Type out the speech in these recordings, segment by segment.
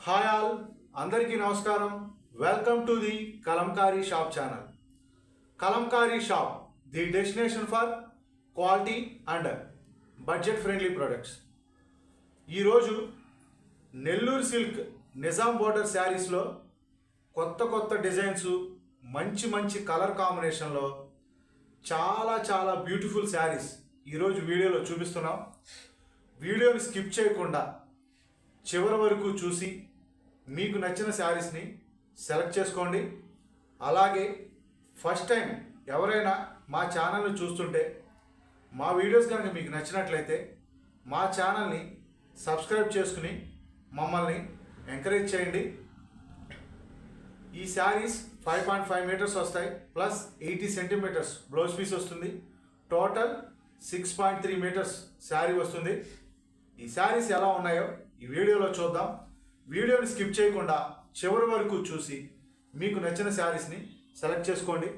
Hi all, అందరికీ నమస్కారం. Welcome to the Kalamkari shop channel. Kalamkari shop, the destination for quality and budget friendly products. ఈరోజు Nellore silk Nizam border శారీస్లో కొత్త కొత్త డిజైన్స్, మంచి మంచి కలర్ కాంబినేషన్లో చాలా చాలా బ్యూటిఫుల్ శారీస్ ఈరోజు వీడియోలో చూపిస్తున్నాం. వీడియోని స్కిప్ చేయకుండా చివరి వరకు చూసి మీకు నచ్చిన శారీస్ని సెలెక్ట్ చేసుకోండి. అలాగే ఫస్ట్ టైం ఎవరైనా మా ఛానల్ని చూస్తుంటే మా వీడియోస్ కనుక మీకు నచ్చినట్లయితే మా ఛానల్ని సబ్స్క్రైబ్ చేసుకుని మమ్మల్ని ఎంకరేజ్ చేయండి. ఈ శారీస్ 5.5 మీటర్స్ వస్తాయి, ప్లస్ 80 సెంటీమీటర్స్ బ్లౌజ్ పీస్ వస్తుంది. టోటల్ 6.3 మీటర్స్ శారీ వస్తుంది. ఈ శారీస్ ఎలా ఉన్నాయో ఈ వీడియోలో చూద్దాం. వీడియోని స్కిప్ చేయకుండా చివరి వరకు చూసి మీకు నచ్చిన శారీస్ని సెలెక్ట్ చేసుకోండి.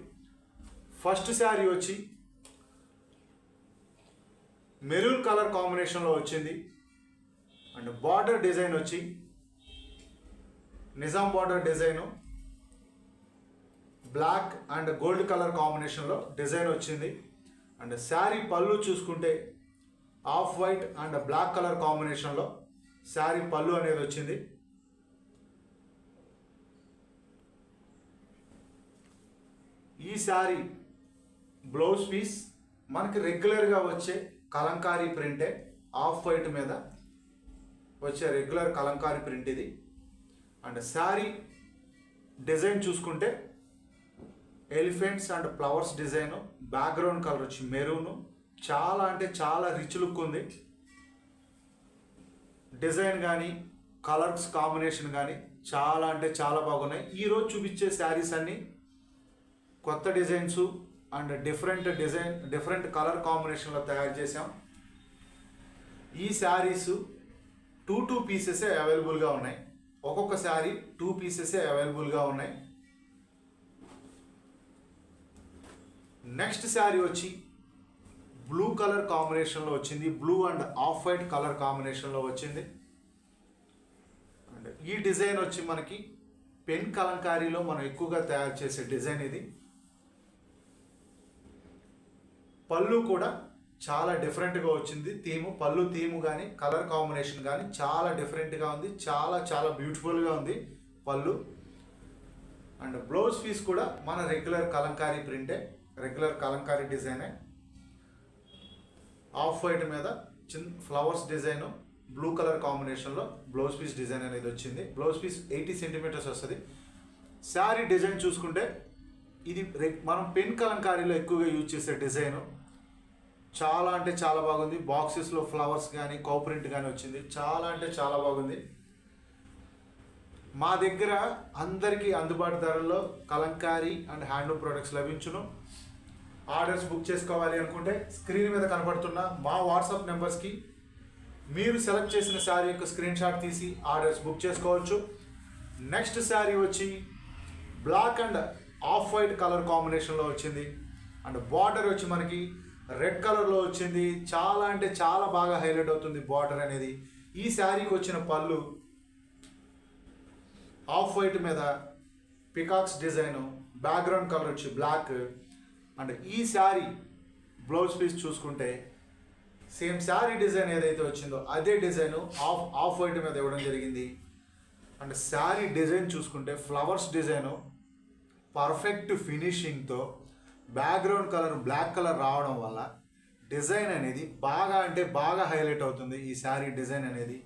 ఫస్ట్ శారీ వచ్చి మెరూన్ కలర్ కాంబినేషన్లో వచ్చింది అండ్ బార్డర్ డిజైన్ వచ్చి Nizam border design black and gold colour కాంబినేషన్లో డిజైన్ వచ్చింది. అండ్ శారీ పళ్ళు చూసుకుంటే off white and black colour కాంబినేషన్లో శారీ పళ్ళు అనేది వచ్చింది. ఈ శారీ బ్లౌజ్ పీస్ మనకి రెగ్యులర్గా వచ్చే కలంకారీ ప్రింటే, ఆఫ్ వైట్ మీద వచ్చే రెగ్యులర్ కలంకారీ ప్రింట్ ఇది. అండ్ శారీ డిజైన్ చూసుకుంటే elephants and flowers design, background colour వచ్చి మెరూను, చాలా అంటే చాలా రిచ్ లుక్ ఉంది. డిజైన్ కానీ కలర్స్ కాంబినేషన్ కానీ చాలా అంటే చాలా బాగున్నాయి. ఈరోజు చూపించే శారీస్ అన్నీ కొత్త డిజైన్స్ అండ్ డిఫరెంట్ కలర్ కాంబినేషన్లో తయారు చేసాం. ఈ శారీస్ 2 పీసెసే అవైలబుల్గా ఉన్నాయి. ఒక్కొక్క శారీ 2 పీసెసే అవైలబుల్గా ఉన్నాయి. నెక్స్ట్ శారీ వచ్చి బ్లూ కలర్ కాంబినేషన్లో వచ్చింది. Blue and off white colour కాంబినేషన్లో వచ్చింది. అండ్ ఈ డిజైన్ వచ్చి మనకి పెన్ కలంకారీలో మనం ఎక్కువగా తయారు చేసే డిజైన్ ఇది. పళ్ళు కూడా చాలా డిఫరెంట్గా వచ్చింది. పళ్ళు థీము కానీ కలర్ కాంబినేషన్ కానీ చాలా డిఫరెంట్గా ఉంది. చాలా చాలా బ్యూటిఫుల్గా ఉంది పళ్ళు. అండ్ బ్లౌజ్ పీస్ కూడా మన రెగ్యులర్ కలంకారీ ప్రింటే, రెగ్యులర్ కలంకారీ డిజైనే. ఆఫ్ వైట్ మీద చిన్న ఫ్లవర్స్ డిజైను, బ్లూ కలర్ కాంబినేషన్లో బ్లౌజ్ పీస్ డిజైన్ అనేది వచ్చింది. బ్లౌజ్ పీస్ 80 సెంటీమీటర్స్ వస్తుంది. శారీ డిజైన్ చూసుకుంటే ఇది మనం పెన్ కలంకారీలో ఎక్కువగా యూజ్ చేసే డిజైను. చాలా అంటే చాలా బాగుంది. బాక్సెస్లో ఫ్లవర్స్ కానీ కౌ ప్రింట్ కానీ వచ్చింది. చాలా అంటే చాలా బాగుంది. మా దగ్గర అందరికీ అందుబాటు ధరల్లో కలంకారీ అండ్ హ్యాండ్లూమ్ ప్రొడక్ట్స్ లభించును. ఆర్డర్స్ బుక్ చేసుకోవాలి అనుకుంటే స్క్రీన్ మీద కనపడుతున్న మా వాట్సాప్ నెంబర్స్కి మీరు సెలెక్ట్ చేసిన శారీ యొక్క స్క్రీన్ షాట్ తీసి ఆర్డర్స్ బుక్ చేసుకోవచ్చు. నెక్స్ట్ శారీ వచ్చి black and off white colour కాంబినేషన్లో వచ్చింది. అండ్ బార్డర్ వచ్చి మనకి రెడ్ కలర్లో వచ్చింది. చాలా అంటే చాలా బాగా హైలైట్ అవుతుంది బార్డర్ అనేది. ఈ శారీకి వచ్చిన పళ్ళు ఆఫ్ వైట్ మీద పికాక్స్ డిజైను, బ్యాక్గ్రౌండ్ కలర్ వచ్చి బ్లాక్. అండ్ ఈ శారీ బ్లౌజ్ పీస్ చూసుకుంటే సేమ్ శారీ డిజైన్ ఏదైతే వచ్చిందో అదే డిజైను ఆఫ్ వైట్ మీద ఇవ్వడం జరిగింది. అండ్ శారీ డిజైన్ చూసుకుంటే ఫ్లవర్స్ డిజైను పర్ఫెక్ట్ ఫినిషింగ్తో బ్యాక్గ్రౌండ్ కలర్ బ్లాక్ కలర్ రావడం వల్ల డిజైన్ అనేది బాగా అంటే బాగా హైలైట్ అవుతుంది. ఈ శారీ డిజైన్ అనేది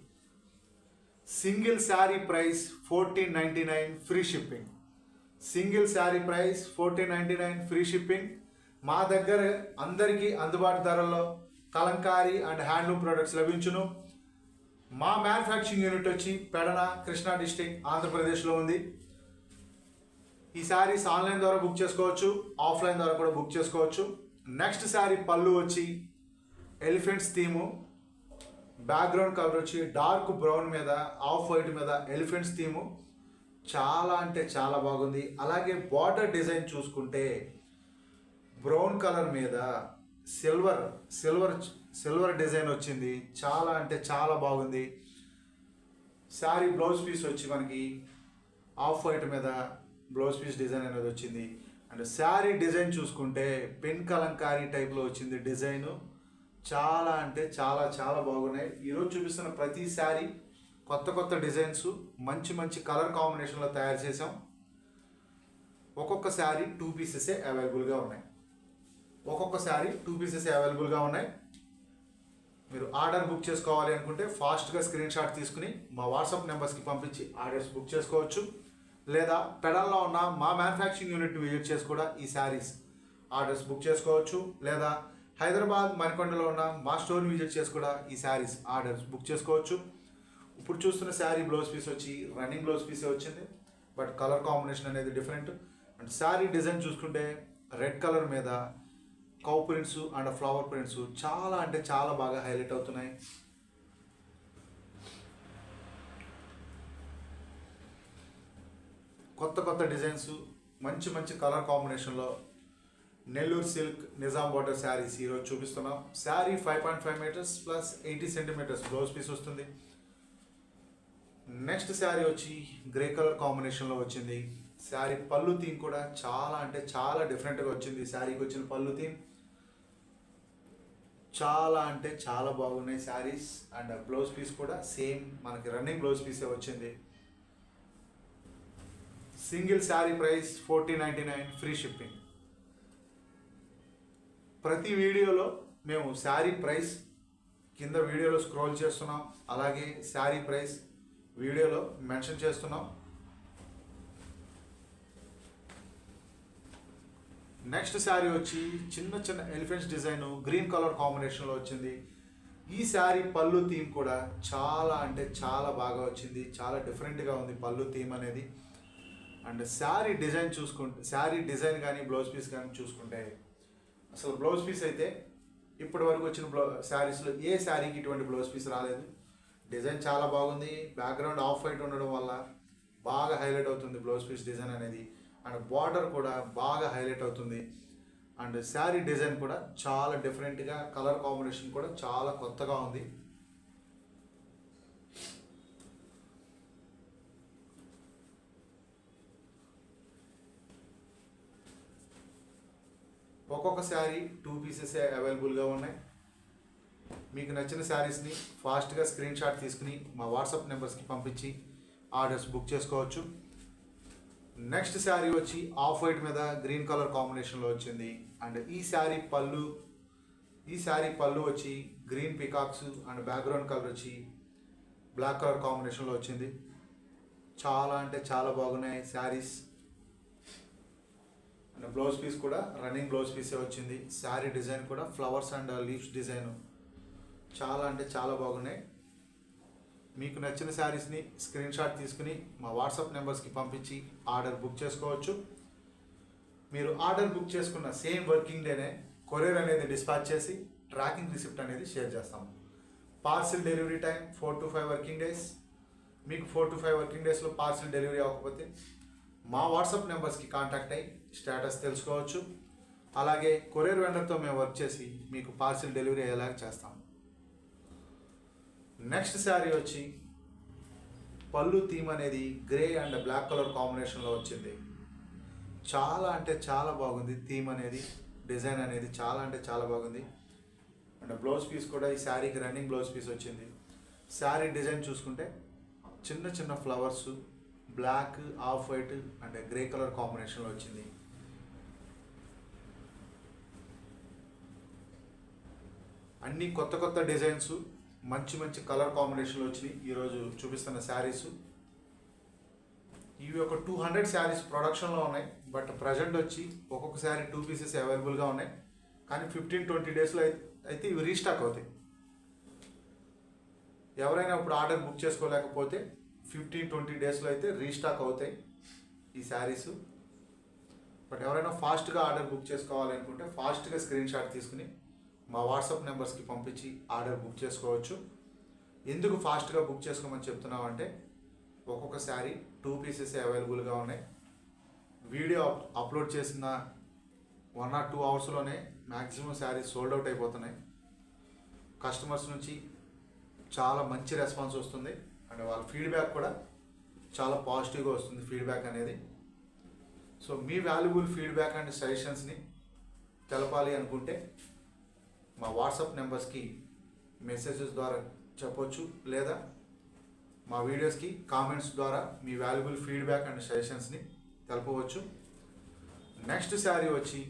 single sari price 1499 free shipping. Single sari price 1499 free shipping. మా దగ్గర అందరికీ అందుబాటు ధరల్లో కలంకారీ అండ్ హ్యాండ్లూమ్ ప్రొడక్ట్స్ లభించును. మా మ్యానుఫ్యాక్చరింగ్ యూనిట్ వచ్చి పెడన, కృష్ణా డిస్టిక్, ఆంధ్రప్రదేశ్లో ఉంది. ఈ శారీస్ ఆన్లైన్ ద్వారా బుక్ చేసుకోవచ్చు, ఆఫ్లైన్ ద్వారా కూడా బుక్ చేసుకోవచ్చు. నెక్స్ట్ శారీ పళ్ళు వచ్చి ఎలిఫెంట్స్ థీము, బ్యాక్గ్రౌండ్ కలర్ వచ్చి డార్క్ బ్రౌన్ మీద ఆఫ్ వైట్ మీద ఎలిఫెంట్స్ థీము. చాలా అంటే చాలా బాగుంది. అలాగే బార్డర్ డిజైన్ చూసుకుంటే బ్రౌన్ కలర్ మీద సిల్వర్ డిజైన్ వచ్చింది. చాలా అంటే చాలా బాగుంది. శారీ బ్లౌజ్ పీస్ వచ్చి మనకి ఆఫ్ వైట్ మీద బ్లౌజ్ పీస్ డిజైన్ అనేది వచ్చింది. అండ్ శారీ డిజైన్ చూసుకుంటే పెన్ కలంకారీ టైప్లో వచ్చింది డిజైను. చాలా అంటే చాలా చాలా బాగున్నాయి. ఈరోజు చూపిస్తున్న ప్రతి శారీ కొత్త కొత్త డిజైన్స్ మంచి మంచి కలర్ కాంబినేషన్లో తయారు చేసాం. ఒక్కొక్క శారీ 2 పీసెసే అవైలబుల్గా ఉన్నాయి. మీరు ఆర్డర్ బుక్ చేసుకోవాలి అనుకుంటే ఫాస్ట్గా స్క్రీన్ షాట్ తీసుకుని మా వాట్సాప్ నెంబర్స్కి పంపించి ఆర్డర్స్ బుక్ చేసుకోవచ్చు. లేదా పెడల్లో ఉన్న మా మ్యానుఫ్యాక్చరింగ్ యూనిట్ని విజిట్ చేసి కూడా ఈ శారీస్ ఆర్డర్స్ బుక్ చేసుకోవచ్చు. లేదా హైదరాబాద్ మణికొండలో ఉన్న మా స్టోర్ని విజిట్ చేసి కూడా ఈ శారీస్ ఆర్డర్స్ బుక్ చేసుకోవచ్చు. ఇప్పుడు చూస్తున్న శారీ బ్లౌజ్ పీస్ వచ్చి రన్నింగ్ బ్లౌజ్ పీసే వచ్చింది, బట్ కలర్ కాంబినేషన్ అనేది డిఫరెంట్. అండ్ శారీ డిజైన్ చూసుకుంటే రెడ్ కలర్ మీద cow prints and flower prints చాలా అంటే చాలా బాగా హైలైట్ అవుతున్నాయి. కొత్త కొత్త డిజైన్స్ మంచి మంచి కలర్ కాంబినేషన్లో నెల్లూరు సిల్క్ నిజాం బార్డర్ శారీస్ ఈరోజు చూపిస్తున్నాం. Sari 5.5 metres plus 80 centimetres blouse piece వస్తుంది. నెక్స్ట్ శారీ వచ్చి గ్రే కలర్ కాంబినేషన్లో వచ్చింది. శారీ పళ్ళు థీమ్ కూడా చాలా అంటే చాలా డిఫరెంట్గా వచ్చింది. శారీకి వచ్చిన పళ్ళు థీమ్ చాలా అంటే చాలా బాగున్నాయి శారీస్. అండ్ బ్లౌజ్ పీస్ కూడా సేమ్ మనకి రన్నింగ్ బ్లౌజ్ పీసే వచ్చింది. Single sari price 1499, free shipping. ప్రతి వీడియోలో మేము శారీ ప్రైస్ కింద వీడియోలో స్క్రోల్ చేస్తున్నాం, అలాగే శారీ ప్రైస్ వీడియోలో మెన్షన్ చేస్తున్నాం. నెక్స్ట్ శారీ వచ్చి చిన్న చిన్న ఎలిఫెంట్స్ డిజైన్ గ్రీన్ కలర్ కాంబినేషన్లో వచ్చింది. ఈ శారీ పళ్ళు థీమ్ కూడా చాలా అంటే చాలా బాగా వచ్చింది, చాలా డిఫరెంట్గా ఉంది పళ్ళు థీమ్ అనేది. అండ్ శారీ డిజైన్ కానీ బ్లౌజ్ పీస్ కానీ చూసుకుంటే అసలు బ్లౌజ్ పీస్ అయితే ఇప్పటి వరకు వచ్చిన శారీస్లో ఏ శారీకి ఇటువంటి బ్లౌజ్ పీస్ రాలేదు. డిజైన్ చాలా బాగుంది. బ్యాక్గ్రౌండ్ ఆఫ్ వైట్ ఉండడం వల్ల బాగా హైలైట్ అవుతుంది బ్లౌజ్ పీస్ డిజైన్ అనేది. అండ్ బార్డర్ కూడా బాగా హైలైట్ అవుతుంది. అండ్ శారీ డిజైన్ కూడా చాలా డిఫరెంట్గా, కలర్ కాంబినేషన్ కూడా చాలా కొత్తగా ఉంది. ఒక్కొక్క శారీ 2 పీసెసే అవైలబుల్గా ఉన్నాయి. మీకు నచ్చిన శారీస్ని ఫాస్ట్గా స్క్రీన్ షాట్ తీసుకుని మా వాట్సాప్ నెంబర్స్కి పంపించి ఆర్డర్స్ బుక్ చేసుకోవచ్చు. నెక్స్ట్ శారీ వచ్చి ఆఫ్ వైట్ మీద గ్రీన్ కలర్ కాంబినేషన్లో వచ్చింది. అండ్ ఈ శారీ పళ్ళు వచ్చి green peacocks and background colour వచ్చి బ్లాక్ కలర్ కాంబినేషన్లో వచ్చింది. చాలా అంటే చాలా బాగున్నాయి శారీస్. అండ్ బ్లౌజ్ పీస్ కూడా రన్నింగ్ బ్లౌజ్ పీసే వచ్చింది. శారీ డిజైన్ కూడా ఫ్లవర్స్ అండ్ లీవ్స్ డిజైన్ చాలా అంటే చాలా బాగున్నాయి. మీకు నచ్చిన శారీస్ని స్క్రీన్ షాట్ తీసుకుని మా వాట్సాప్ నెంబర్స్కి పంపించి ఆర్డర్ బుక్ చేసుకోవచ్చు. మీరు ఆర్డర్ బుక్ చేసుకున్న సేమ్ వర్కింగ్ డేనే కొరియర్ అనేది డిస్పాచ్ చేసి ట్రాకింగ్ రిసిప్ట్ అనేది షేర్ చేస్తాము. Parcel delivery time 4 to 5 working days. మీకు 4 to 5 వర్కింగ్ డేస్లో పార్సిల్ డెలివరీ అవ్వకపోతే మా వాట్సాప్ నెంబర్స్కి కాంటాక్ట్ అయ్యి స్టేటస్ తెలుసుకోవచ్చు. అలాగే కొరియర్ వెండర్తో మేము వర్క్ చేసి మీకు పార్సిల్ డెలివరీ అయ్యేలాగా చేస్తాం. నెక్స్ట్ శారీ వచ్చి పళ్ళు థీమ్ అనేది గ్రే అండ్ బ్లాక్ కలర్ కాంబినేషన్లో వచ్చింది. చాలా అంటే చాలా బాగుంది థీమ్ అనేది, డిజైన్ అనేది చాలా అంటే చాలా బాగుంది. అండ్ బ్లౌజ్ పీస్ కూడా ఈ శారీకి రన్నింగ్ బ్లౌజ్ పీస్ వచ్చింది. శారీ డిజైన్ చూసుకుంటే చిన్న చిన్న flowers black, off white and grey colour కాంబినేషన్లో వచ్చింది. అన్ని కొత్త కొత్త డిజైన్స్ మంచి మంచి కలర్ కాంబినేషన్లో వచ్చినాయి. ఈరోజు చూపిస్తున్న శారీస్ ఇవి ఒక 200 శారీస్ ప్రొడక్షన్లో ఉన్నాయి. బట్ ప్రజెంట్ వచ్చి ఒక్కొక్క శారీ 2 పీసెస్ అవైలబుల్గా ఉన్నాయి. కానీ 15-20 డేస్లో అయితే ఇవి రీస్టాక్ అవుతాయి. ఎవరైనా ఇప్పుడు ఆర్డర్ బుక్ చేసుకోలేకపోతే 15-20 డేస్లో అయితే రీస్టాక్ అవుతాయి ఈ శారీస్. బట్ ఎవరైనా ఫాస్ట్గా ఆర్డర్ బుక్ చేసుకోవాలనుకుంటే ఫాస్ట్గా స్క్రీన్ షాట్ తీసుకుని మా వాట్సాప్ నెంబర్స్కి పంపించి ఆర్డర్ బుక్ చేసుకోవచ్చు. ఎందుకు ఫాస్ట్గా బుక్ చేసుకోమని చెప్తున్నామంటే ఒక్కొక్క శారీ 2 పీసెస్ అవైలబుల్గా ఉన్నాయి. వీడియో అప్లోడ్ చేసిన 1 or 2 అవర్స్లోనే మ్యాక్సిమం శారీస్ సోల్డ్ అవుట్ అయిపోతున్నాయి. కస్టమర్స్ నుంచి చాలా మంచి రెస్పాన్స్ వస్తుంది. అండ్ వాళ్ళ ఫీడ్బ్యాక్ కూడా చాలా పాజిటివ్గా వస్తుంది ఫీడ్బ్యాక్ అనేది. సో మీ వాల్యుబుల్ ఫీడ్బ్యాక్ అండ్ సజెషన్స్ని తెలపాలి అనుకుంటే మా వాట్సాప్ నెంబర్స్కి మెసేజెస్ ద్వారా చెప్పొచ్చు, లేదా మా వీడియోస్కి కామెంట్స్ ద్వారా మీ వాల్యుబుల్ ఫీడ్బ్యాక్ అండ్ సజెషన్స్ని తెలపవచ్చు. నెక్స్ట్ శారీ వచ్చి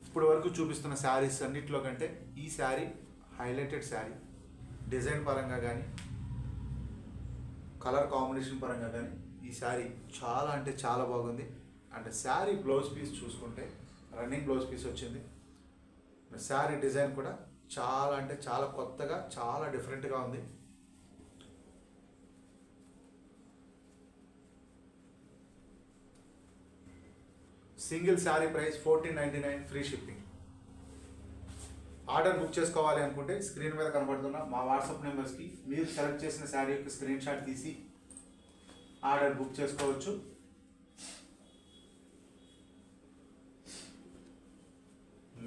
ఇప్పుడు వరకు చూపిస్తున్న శారీస్ అన్నింటిలో కంటే ఈ శారీ హైలైటెడ్ శారీ. డిజైన్ పరంగా కానీ కలర్ కాంబినేషన్ పరంగా కానీ ఈ శారీ చాలా అంటే చాలా బాగుంది. అండ్ శారీ బ్లౌజ్ పీస్ చూసుకుంటే రన్నింగ్ బ్లౌజ్ పీస్ వచ్చింది. శారీ డిజైన్ కూడా చాలా అంటే చాలా కొత్తగా చాలా డిఫరెంట్గా ఉంది. Single sari price 1499, free shipping. Order book చేసుకోవాలి అనుకుంటే స్క్రీన్ మీద కనబడుతున్న మా వాట్సాప్ నెంబర్స్కి మీరు సెలెక్ట్ చేసిన శారీ యొక్క స్క్రీన్ షాట్ తీసి ఆర్డర్ బుక్ చేసుకోవచ్చు.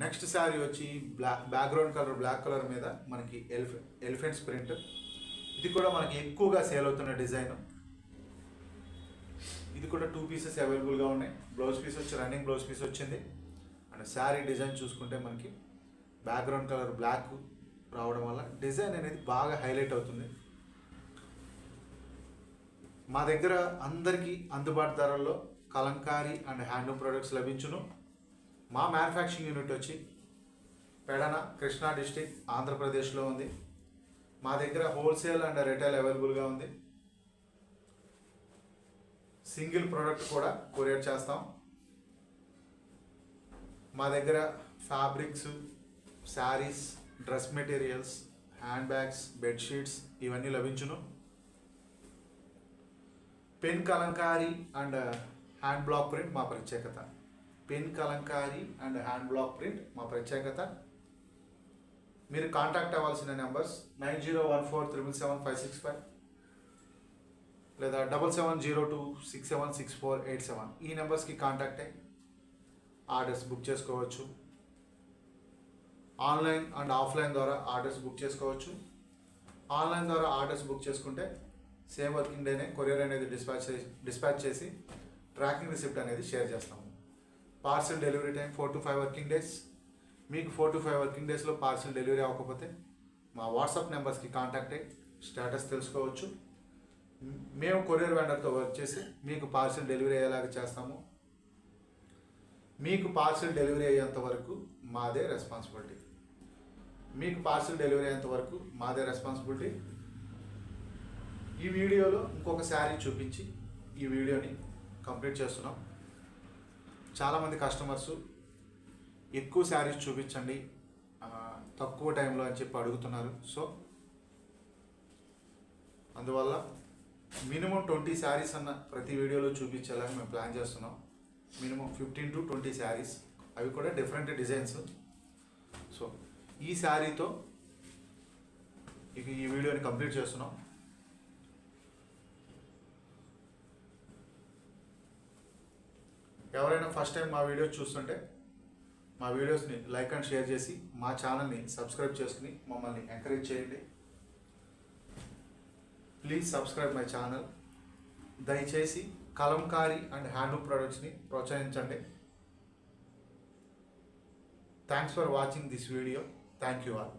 నెక్స్ట్ శారీ వచ్చి బ్యాక్గ్రౌండ్ కలర్ బ్లాక్ కలర్ మీద మనకి ఎలిఫెంట్స్ ప్రింట్. ఇది కూడా మనకి ఎక్కువగా సేల్ అవుతున్న డిజైన్. ఇది కూడా 2 పీసెస్ అవైలబుల్గా ఉన్నాయి. బ్లౌజ్ పీస్ వచ్చి రన్నింగ్ బ్లౌజ్ పీస్ వచ్చింది. అండ్ శారీ డిజైన్ చూసుకుంటే మనకి బ్యాక్గ్రౌండ్ కలర్ బ్లాక్ రావడం వల్ల డిజైన్ అనేది బాగా హైలైట్ అవుతుంది. మా దగ్గర అందరికీ అందుబాటు ధరల్లో కలంకారీ అండ్ హ్యాండ్లూమ్ ప్రొడక్ట్స్ లభించును. మా మ్యానుఫ్యాక్చరింగ్ యూనిట్ వచ్చి పెడన, కృష్ణా డిస్టిక్, ఆంధ్రప్రదేశ్లో ఉంది. మా దగ్గర హోల్సేల్ అండ్ రిటైల్ అవైలబుల్గా ఉంది. సింగిల్ ప్రోడక్ట్ కూడా కొరియర్ చేస్తాం. మా దగ్గర fabrics, saris, dress materials, hand bags, bedsheets ఇవన్నీ లభించును. Pen Kalamkari and hand black print మా ప్రత్యేకత. Pen Kalamkari and hand black print మా ప్రత్యేకత. మీరు కాంటాక్ట్ అవ్వాల్సిన నెంబర్స్ 9014777565 లేదా 7702676487. ఈ నెంబర్స్కి కాంటాక్ట్ అయ్యి ఆర్డర్స్ బుక్ చేసుకోవచ్చు. ఆన్లైన్ అండ్ ఆఫ్లైన్ ద్వారా ఆర్డర్స్ బుక్ చేసుకోవచ్చు. ఆన్లైన్ ద్వారా ఆర్డర్స్ బుక్ చేసుకుంటే సేమ్ వర్కింగ్ డేనే కొరియర్ అనేది డిస్పాచ్ చేసి ట్రాకింగ్ రిసిప్ట్ అనేది షేర్ చేస్తాము. Parcel delivery time 4 to 5 working days. మీకు 4 to 5 వర్కింగ్ డేస్లో పార్సల్ డెలివరీ అవ్వకపోతే మా వాట్సాప్ నెంబర్స్కి కాంటాక్ట్ అయ్యి స్టేటస్ తెలుసుకోవచ్చు. మేము కొరియర్ వెండర్తో వర్క్ చేసి మీకు పార్సల్ డెలివరీ అయ్యేలాగా చేస్తాము. మీకు పార్సల్ డెలివరీ అయ్యేంత వరకు మాదే రెస్పాన్సిబిలిటీ. ఈ వీడియోలో ఇంకొక శారీ చూపించి ఈ వీడియోని కంప్లీట్ చేస్తున్నాం. చాలామంది కస్టమర్స్ ఎక్కువ శారీస్ చూపించండి తక్కువ టైంలో అని చెప్పి అడుగుతున్నారు. సో అందువల్ల మినిమం 20 శారీస్ అన్న ప్రతి వీడియోలో చూపించాలని మేము ప్లాన్ చేస్తున్నాం. మినిమం 15 to 20 శారీస్, అవి కూడా డిఫరెంట్ డిజైన్స్. సో ఈ శారీతో ఇక ఈ వీడియోని కంప్లీట్ చేస్తున్నాం. ఎవరైనా ఫస్ట్ టైం మా వీడియోస్ చూస్తుంటే మా వీడియోస్ని లైక్ అండ్ షేర్ చేసి మా ఛానల్ని సబ్స్క్రైబ్ చేసుకుని మమ్మల్ని ఎంకరేజ్ చేయండి. Please subscribe my channel. దయచేసి కలంకారీ అండ్ హ్యాండ్లూమ్ ప్రొడక్ట్స్ని ప్రోత్సహించండి. Thanks for watching this video. Thank you all.